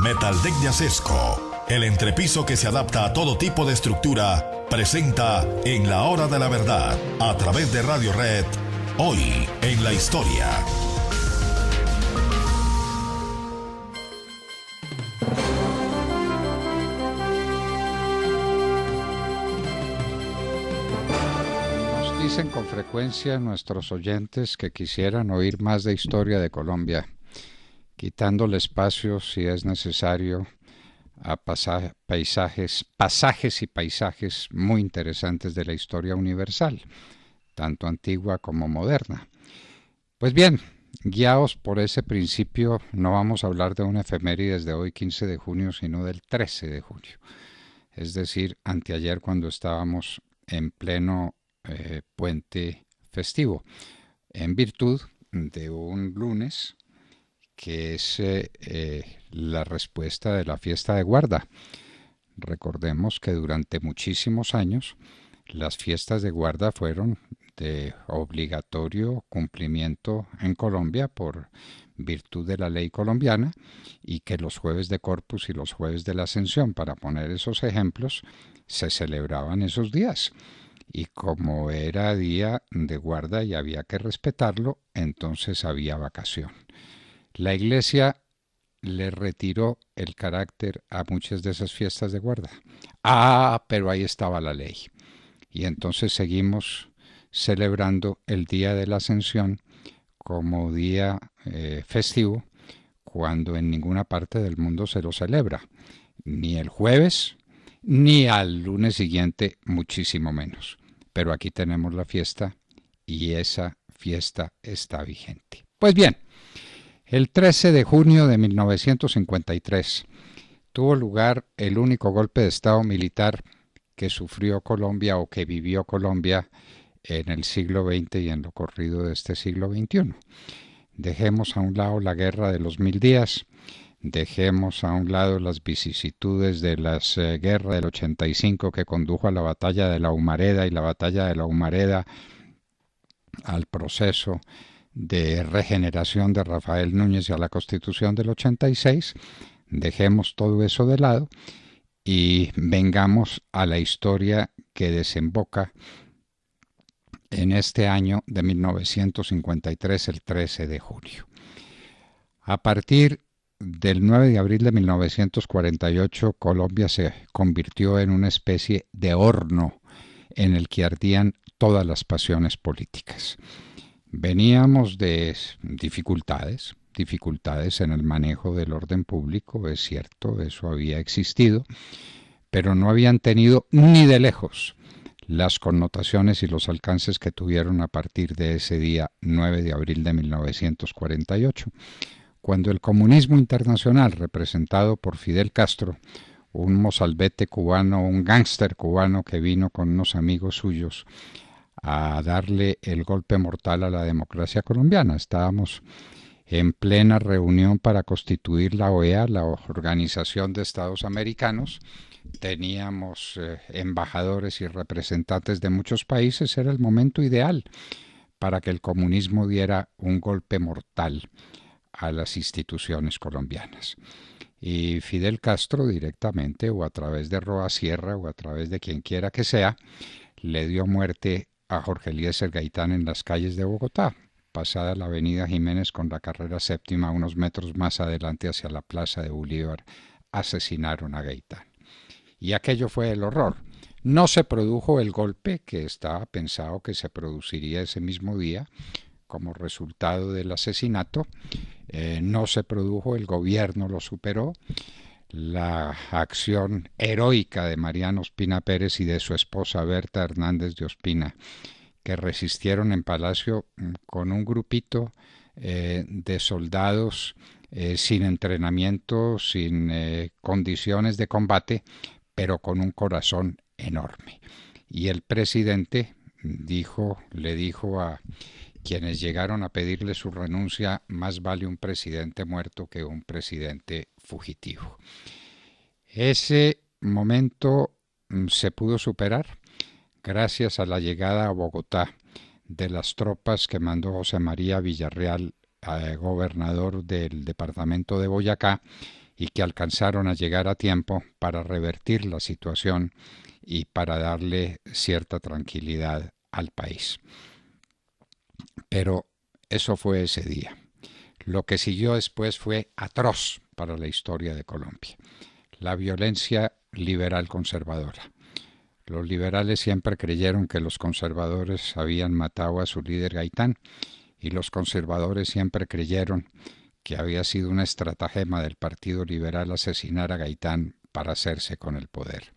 Metaldeck de Acesco, el entrepiso que se adapta a todo tipo de estructura, presenta En la Hora de la Verdad, a través de Radio Red, hoy en la historia. Nos dicen con frecuencia nuestros oyentes que quisieran oír más de historia de Colombia, quitándole espacio, si es necesario, a pasajes y paisajes muy interesantes de la historia universal, tanto antigua como moderna. Pues bien, guiados por ese principio, no vamos a hablar de una efeméride de hoy, 15 de junio, sino del 13 de junio, es decir, anteayer, cuando estábamos en pleno puente festivo, en virtud de un lunes que es la respuesta de la fiesta de guarda. Recordemos que durante muchísimos años las fiestas de guarda fueron de obligatorio cumplimiento en Colombia por virtud de la ley colombiana, y que los jueves de Corpus y los jueves de la Ascensión, para poner esos ejemplos, se celebraban esos días. Y como era día de guarda y había que respetarlo, entonces había vacación. La Iglesia le retiró el carácter a muchas de esas fiestas de guarda. Pero ahí estaba la ley. Y entonces seguimos celebrando el Día de la Ascensión como día festivo, cuando en ninguna parte del mundo se lo celebra. Ni el jueves, ni al lunes siguiente, muchísimo menos. Pero aquí tenemos la fiesta y esa fiesta está vigente. Pues bien, el 13 de junio de 1953 tuvo lugar el único golpe de Estado militar que sufrió Colombia o que vivió Colombia en el siglo XX y en lo corrido de este siglo XXI. Dejemos a un lado la guerra de los 1000 días, dejemos a un lado las vicisitudes de la guerra del 85 que condujo a la batalla de la Humareda, y la batalla de la Humareda al proceso de regeneración de Rafael Núñez y a la Constitución del 86, dejemos todo eso de lado y vengamos a la historia que desemboca en este año de 1953, el 13 de junio. A partir del 9 de abril de 1948, Colombia se convirtió en una especie de horno en el que ardían todas las pasiones políticas. Veníamos de dificultades en el manejo del orden público, es cierto, eso había existido, pero no habían tenido ni de lejos las connotaciones y los alcances que tuvieron a partir de ese día 9 de abril de 1948, cuando el comunismo internacional, representado por Fidel Castro, un mozalbete cubano, un gángster cubano que vino con unos amigos suyos a darle el golpe mortal a la democracia colombiana. Estábamos en plena reunión para constituir la OEA, la Organización de Estados Americanos. Teníamos embajadores y representantes de muchos países. Era el momento ideal para que el comunismo diera un golpe mortal a las instituciones colombianas. Y Fidel Castro, directamente o a través de Roa Sierra o a través de quien quiera que sea, le dio muerte a Jorge Eliezer Gaitán en las calles de Bogotá, pasada la avenida Jiménez con la carrera séptima, unos metros más adelante hacia la plaza de Bolívar, asesinaron a Gaitán. Y aquello fue el horror. No se produjo el golpe que estaba pensado que se produciría ese mismo día como resultado del asesinato. No se produjo, el gobierno lo superó. La acción heroica de Mariano Ospina Pérez y de su esposa Berta Hernández de Ospina, que resistieron en Palacio con un grupito de soldados sin entrenamiento, sin condiciones de combate, pero con un corazón enorme. Y el presidente le dijo a quienes llegaron a pedirle su renuncia: más vale un presidente muerto que un presidente fugitivo. Ese momento se pudo superar gracias a la llegada a Bogotá de las tropas que mandó José María Villarreal, gobernador del departamento de Boyacá, y que alcanzaron a llegar a tiempo para revertir la situación y para darle cierta tranquilidad al país. Pero eso fue ese día. Lo que siguió después fue atroz para la historia de Colombia. La violencia liberal conservadora. Los liberales siempre creyeron que los conservadores habían matado a su líder Gaitán, y los conservadores siempre creyeron que había sido una estratagema del Partido Liberal asesinar a Gaitán para hacerse con el poder.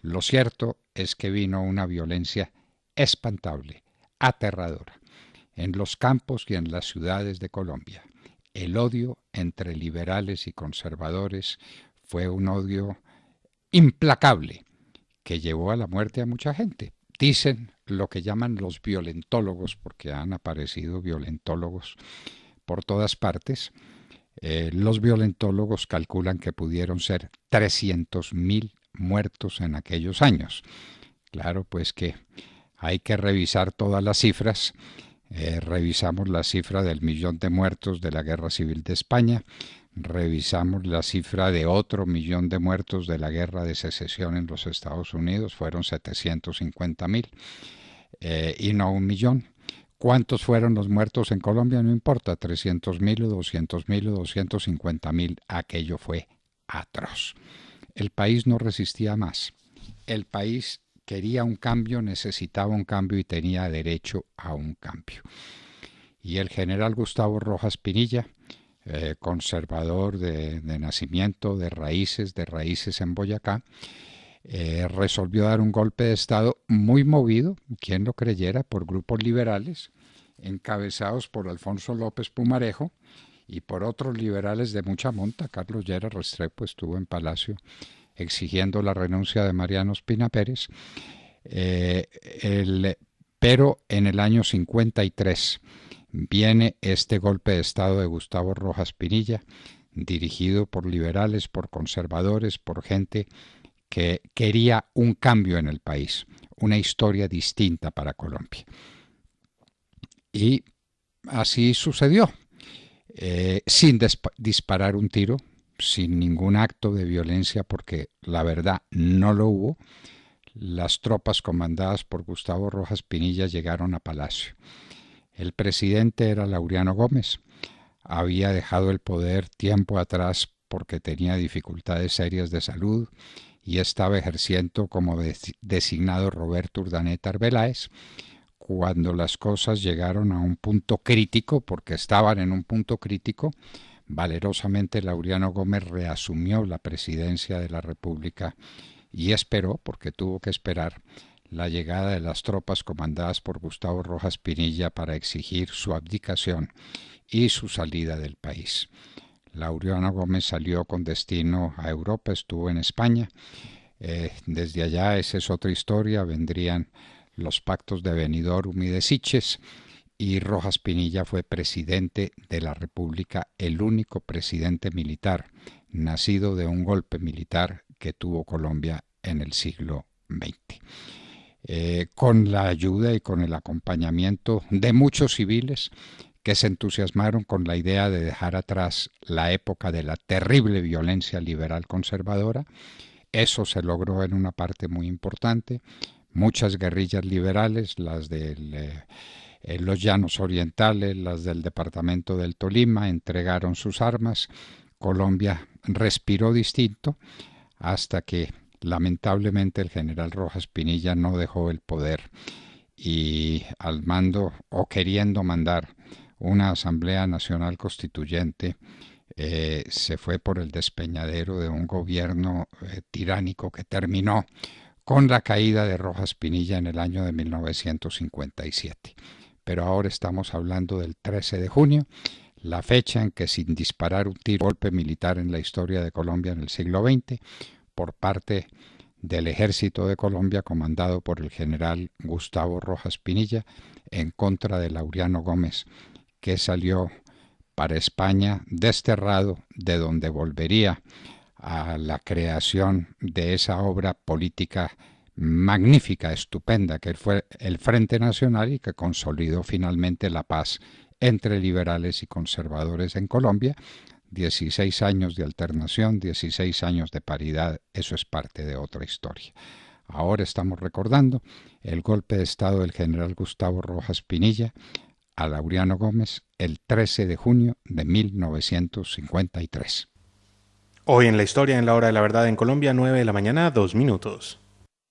Lo cierto es que vino una violencia espantable, aterradora, en los campos y en las ciudades de Colombia. El odio entre liberales y conservadores fue un odio implacable que llevó a la muerte a mucha gente. Dicen lo que llaman los violentólogos, porque han aparecido violentólogos por todas partes. Los violentólogos calculan que pudieron ser 300.000 muertos en aquellos años. Claro, pues que hay que revisar todas las cifras. Revisamos la cifra del 1.000.000 de muertos de la Guerra Civil de España, revisamos la cifra de otro 1.000.000 de muertos de la Guerra de Secesión en los Estados Unidos, fueron 750.000, y no 1.000.000. ¿Cuántos fueron los muertos en Colombia? No importa, 300.000 o 200.000 o 250.000, aquello fue atroz. El país no resistía más. El país quería un cambio, necesitaba un cambio y tenía derecho a un cambio. Y el general Gustavo Rojas Pinilla, conservador de nacimiento, de raíces en Boyacá, resolvió dar un golpe de Estado muy movido, quien lo creyera, por grupos liberales, encabezados por Alfonso López Pumarejo y por otros liberales de mucha monta. Carlos Lleras Restrepo estuvo en Palacio exigiendo la renuncia de Mariano Ospina Pérez, pero en el año 53 viene este golpe de Estado de Gustavo Rojas Pinilla, dirigido por liberales, por conservadores, por gente que quería un cambio en el país, una historia distinta para Colombia. Y así sucedió, sin disparar un tiro, sin ningún acto de violencia, porque la verdad no lo hubo. Las tropas comandadas por Gustavo Rojas Pinilla llegaron a Palacio. El presidente era Laureano Gómez. Había dejado el poder tiempo atrás porque tenía dificultades serias de salud y estaba ejerciendo como designado Roberto Urdaneta Arbeláez. Cuando las cosas llegaron a un punto crítico, porque estaban en un punto crítico, valerosamente Laureano Gómez reasumió la presidencia de la República y esperó, porque tuvo que esperar, la llegada de las tropas comandadas por Gustavo Rojas Pinilla para exigir su abdicación y su salida del país. Laureano Gómez salió con destino a Europa, estuvo en España. Desde allá, esa es otra historia, vendrían los pactos de Benidorm y de Sitges, y Rojas Pinilla fue presidente de la República, el único presidente militar nacido de un golpe militar que tuvo Colombia en el siglo XX. Con la ayuda y con el acompañamiento de muchos civiles que se entusiasmaron con la idea de dejar atrás la época de la terrible violencia liberal conservadora. Eso se logró en una parte muy importante. Muchas guerrillas liberales, las de los Llanos Orientales, las del departamento del Tolima, entregaron sus armas. Colombia respiró distinto hasta que lamentablemente el general Rojas Pinilla no dejó el poder y al mando o queriendo mandar una Asamblea Nacional Constituyente se fue por el despeñadero de un gobierno tiránico que terminó con la caída de Rojas Pinilla en el año de 1957. Pero ahora estamos hablando del 13 de junio, la fecha en que sin disparar un tiro, golpe militar en la historia de Colombia en el siglo XX, por parte del Ejército de Colombia comandado por el general Gustavo Rojas Pinilla en contra de Laureano Gómez, que salió para España desterrado, de donde volvería a la creación de esa obra política magnífica, estupenda, que fue el Frente Nacional y que consolidó finalmente la paz entre liberales y conservadores en Colombia, 16 años de alternación, 16 años de paridad, eso es parte de otra historia. Ahora estamos recordando el golpe de Estado del general Gustavo Rojas Pinilla a Laureano Gómez el 13 de junio de 1953. Hoy en la historia, en la hora de la verdad en Colombia, 9 de la mañana, 2 minutos.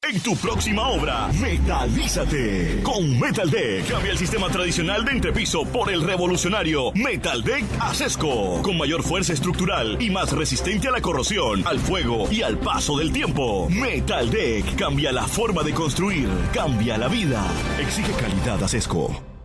En tu próxima obra, metalízate con Metal Deck. Cambia el sistema tradicional de entrepiso por el revolucionario Metal Deck Acesco, con mayor fuerza estructural y más resistente a la corrosión, al fuego y al paso del tiempo. Metal Deck cambia la forma de construir, cambia la vida. Exige calidad Acesco.